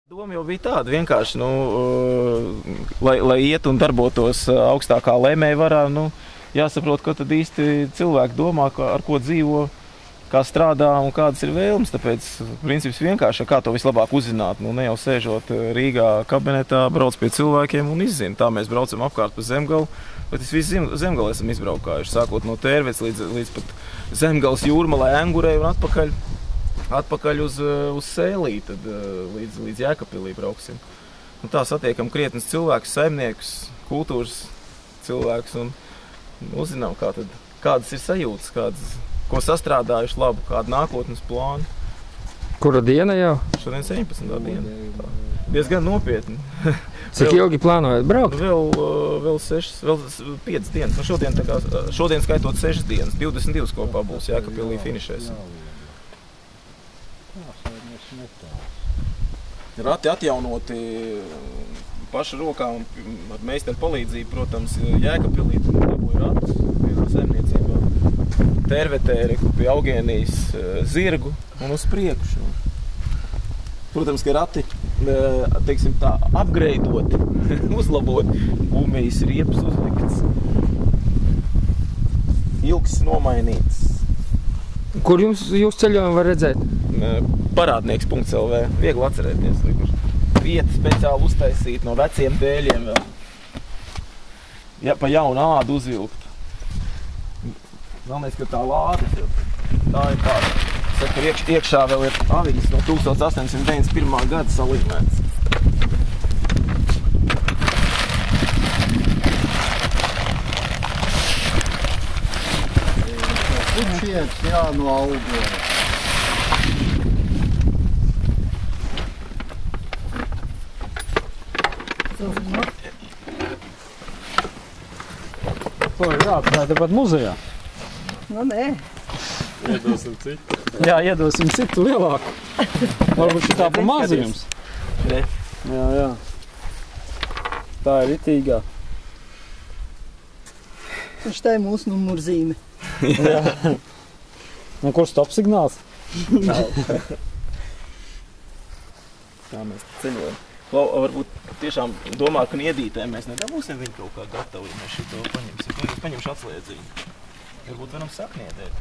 Doma jau bija tāda vienkārši, lai iet un darbotos augstākā lēmēja varā, jāsaprot, ko tad īsti cilvēki domā, ar ko dzīvo, kā strādā un kādas ir vēlmes. Tāpēc princips vienkārši, kā to vislabāk uzzināt. Ne jau sēžot Rīgā kabinetā, brauc pie cilvēkiem un izzina. Tā mēs braucam apkārt pa Zemgali, bet visu Zemgali esam izbraukājuši, sākot no Tērvets līdz pat Zemgales jūrmalai, Engurei un atpakaļ uz Sēlī, tad līdz Jēkabpilī brauksim. Tā satiekam krietnes cilvēkus, saimniekus, kultūras cilvēkus un uzzinām, kādas ir sajūtas, ko sastrādājuši labu, kādu nākotnes plānu. Kura diena jau? Šodien 17. diena. Diezgan nopietni. Cik ilgi plānojat braukt? Vēl 5 dienas. Šodien skaitot 6 dienas. 22 kopā būs Jēkabpilī finišēs. Rati atjaunoti paša rokā un ar meistaru palīdzību, protams, Jēkabpilī dabūja ratus vienā saimniecībā. Tērvetē, pie Augēnijas zirgu un uz priekšu. Protams, ka rati, teiksim tā, upgradeoti, uzlaboti, gumijas riepas uzlikts, ilgs nomainīts. Kur jūs ceļojumu var redzēt? Parādnieks.lv, viegli atcerēties. Vieta speciāli uztaisīt no veciem dēļiem vēl. Ja, pa jaunu ādu uzvilkt. Galvenais, ka tā lādes jau, tā ir tāda. Saka, iekšā vēl ir avīzes no 1891. gada salīmēts. Pučiets, jā, no Augēna. To ir jāatpēc pat muzejā. Nē. Iedosim citu. Jā, iedosim citu lielāku. Varbūt šitā pa mazījums. Jā. Tā ir ritīgā. Tā ir mūsu numurzīme. Jā. Un kur stop signāls? Tā mēs ceļojam. Varbūt tiešām domā, ka niedītēm mēs nedabūsim viņu kaut kā gatavu, ja mēs šito paņemsim. Paņemšu atslēdziņu. Varbūt varam sakniedēt.